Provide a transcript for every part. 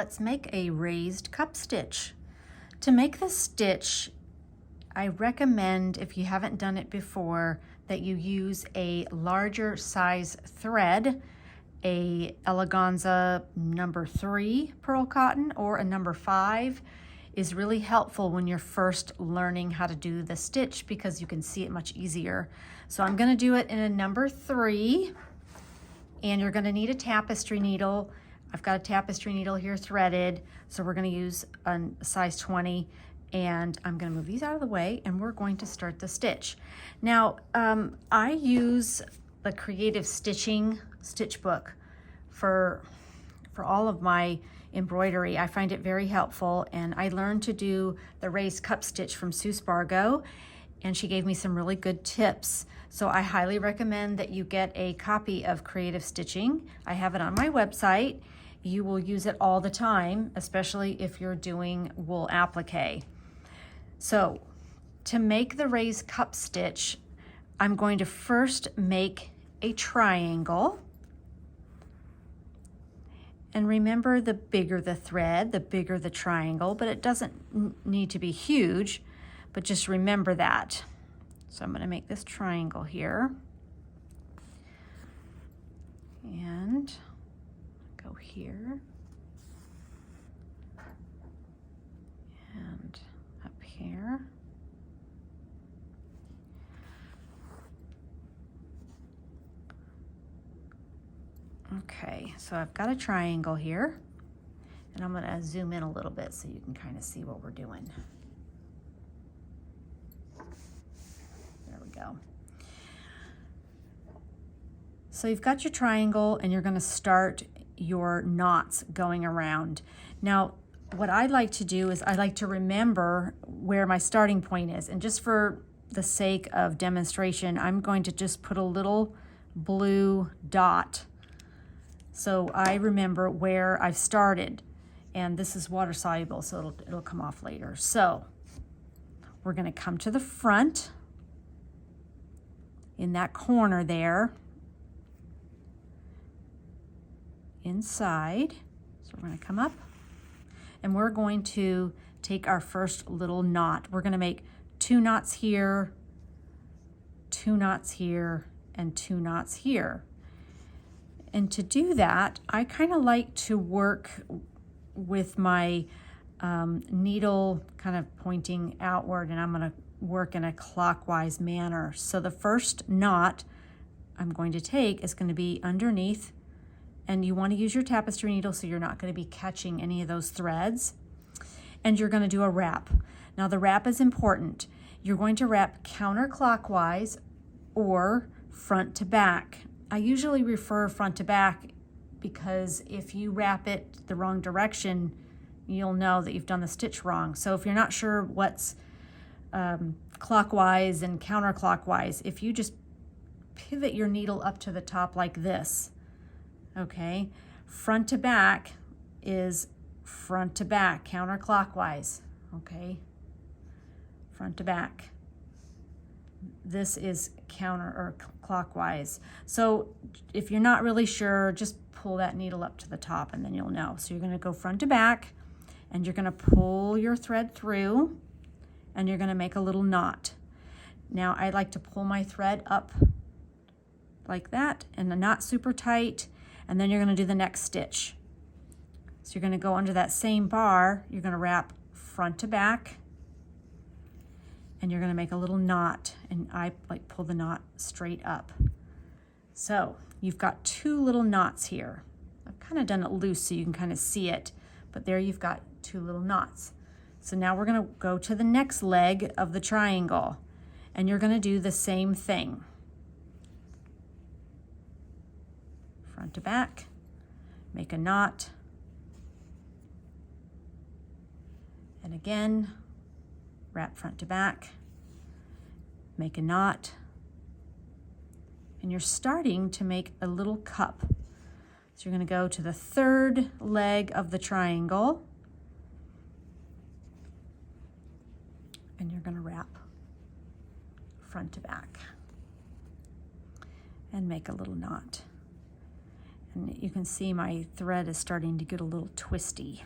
let's make a raised cup stitch. To make this stitch, I recommend, if you haven't done it before, that you use a larger size thread, a Eleganza number 3 pearl cotton or a number 5 is really helpful when you're first learning how to do the stitch because you can see it much easier. So I'm going to do it in a number 3, and you're going to need a tapestry needle. I've got a tapestry needle here threaded, so we're going to use a size 20, and I'm going to move these out of the way, and we're going to start the stitch. Now, I use the Creative Stitching stitch book for all of my embroidery. I find it very helpful, and I learned to do the raised cup stitch from Sue Spargo, and she gave me some really good tips. So I highly recommend that you get a copy of Creative Stitching. I have it on my website. You will use it all the time, especially if you're doing wool applique. So to make the raised cup stitch, I'm going to first make a triangle. And remember, the bigger the thread, the bigger the triangle, but it doesn't need to be huge, but just remember that. So I'm going to make this triangle here. And go here. And up here. Okay, so I've got a triangle here, and I'm going to zoom in a little bit so you can kind of see what we're doing. There we go. So you've got your triangle, and you're going to start your knots going around. Now, what I like to do is I like to remember where my starting point is, and just for the sake of demonstration, I'm going to just put a little blue dot so I remember where I've started, and this is water soluble, so it'll come off later. So we're going to come to the front in that corner there, inside. So we're going to come up, and we're going to take our first little knot. We're going to make 2 knots here, 2 knots here, and 2 knots here. And to do that, I kind of like to work with my needle kind of pointing outward, and I'm going to work in a clockwise manner. So the first knot I'm going to take is going to be underneath, and you want to use your tapestry needle so you're not going to be catching any of those threads. And you're going to do a wrap. Now the wrap is important. You're going to wrap counterclockwise or front to back. I usually refer front to back because if you wrap it the wrong direction, you'll know that you've done the stitch wrong. So if you're not sure what's clockwise and counterclockwise, if you just pivot your needle up to the top like this, okay, front to back is front to back, counterclockwise, okay, front to back. This is counter or clockwise. So if you're not really sure, just pull that needle up to the top and then you'll know. So you're going to go front to back, and you're going to pull your thread through, and you're going to make a little knot. Now I like to pull my thread up like that, and not super tight, and then you're going to do the next stitch. So you're going to go under that same bar, you're going to wrap front to back, and you're going to make a little knot, and I like pull the knot straight up. So you've got 2 little knots here. I've kind of done it loose so you can kind of see it, but there you've got 2 little knots. So now we're going to go to the next leg of the triangle, and you're going to do the same thing. Front to back, make a knot, and again, wrap front to back, make a knot, and you're starting to make a little cup. So you're going to go to the 3rd leg of the triangle, and you're going to wrap front to back and make a little knot. And you can see my thread is starting to get a little twisty.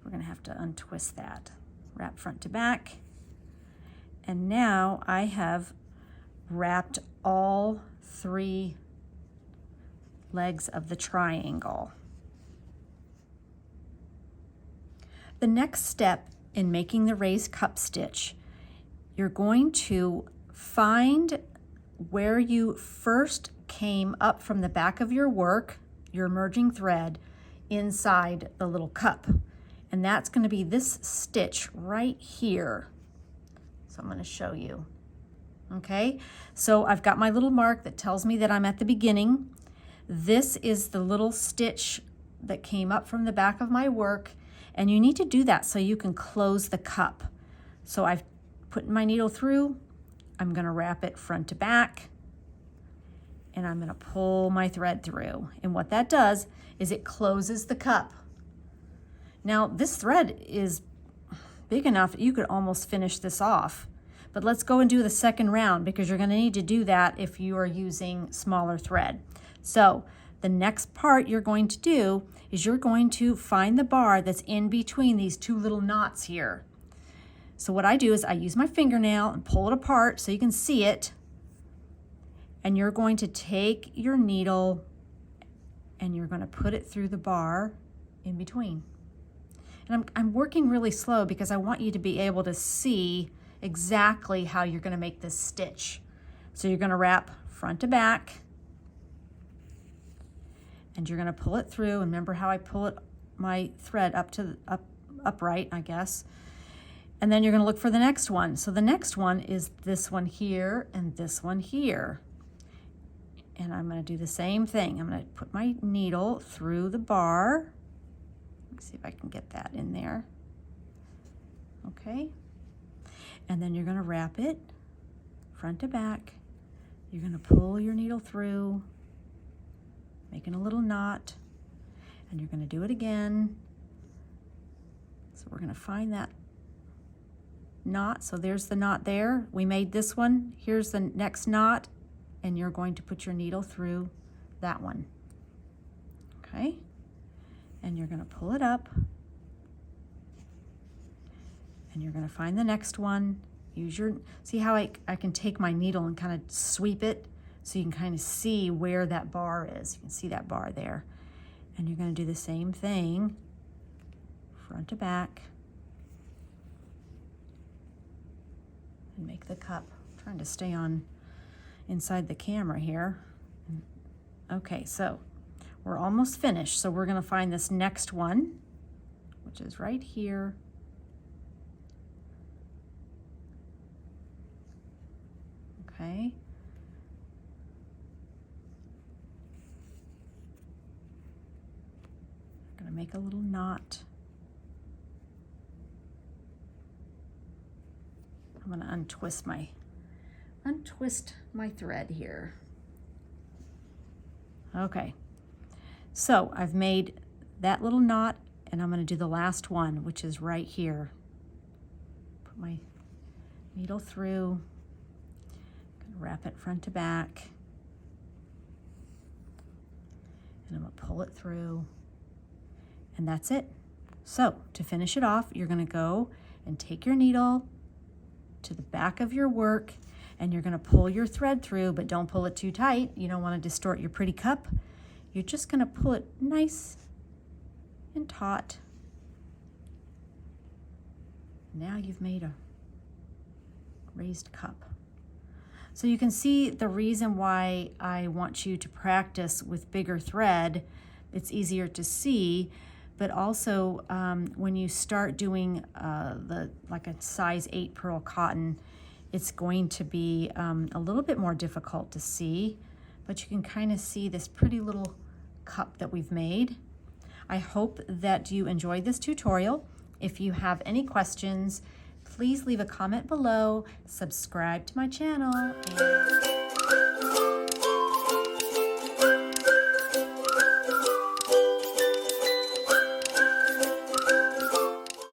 We're gonna have to untwist that. Wrap front to back. And now I have wrapped all 3 legs of the triangle. The next step in making the raised cup stitch, you're going to find where you first came up from the back of your work, your emerging thread, inside the little cup. And that's going to be this stitch right here. So I'm going to show you. Okay, so I've got my little mark that tells me that I'm at the beginning. This is the little stitch that came up from the back of my work, and you need to do that so you can close the cup. So I've put my needle through, I'm going to wrap it front to back, and I'm going to pull my thread through. And what that does is it closes the cup. Now this thread is big enough that you could almost finish this off. But let's go and do the second round because you're going to need to do that if you are using smaller thread. So the next part you're going to do is you're going to find the bar that's in between these 2 little knots here. So what I do is I use my fingernail and pull it apart so you can see it. And you're going to take your needle and you're going to put it through the bar in between. And I'm working really slow because I want you to be able to see exactly how you're going to make this stitch. So you're going to wrap front to back, and you're going to pull it through. And remember how I pull it, my thread upright, I guess. And then you're going to look for the next one. So the next one is this one here and this one here. And I'm going to do the same thing. I'm going to put my needle through the bar. Let's see if I can get that in there. Okay. And then you're going to wrap it front to back. You're going to pull your needle through, making a little knot, and you're going to do it again. So we're going to find that knot. So there's the knot there. We made this one. Here's the next knot, and you're going to put your needle through that one. Okay? And you're going to pull it up. And you're going to find the next one. Use your, see how I can take my needle and kind of sweep it so you can kind of see where that bar is. You can see that bar there. And you're going to do the same thing, front to back. And make the cup. I'm trying to stay on inside the camera here. Okay, so we're almost finished. So we're going to find this next one, which is right here. Okay. I'm going to make a little knot. I'm going to untwist my thread here. Okay. So I've made that little knot, and I'm going to do the last one, which is right here. Put my needle through. Wrap it front to back, and I'm going to pull it through, and that's it. So to finish it off, you're going to go and take your needle to the back of your work, and you're going to pull your thread through, but don't pull it too tight. You don't want to distort your pretty cup. You're just going to pull it nice and taut. Now you've made a raised cup. So you can see the reason why I want you to practice with bigger thread. It's easier to see, but also when you start doing like a size 8 pearl cotton, it's going to be a little bit more difficult to see, but you can kind of see this pretty little cup that we've made. I hope that you enjoyed this tutorial. If you have any questions, please leave a comment below, subscribe to my channel.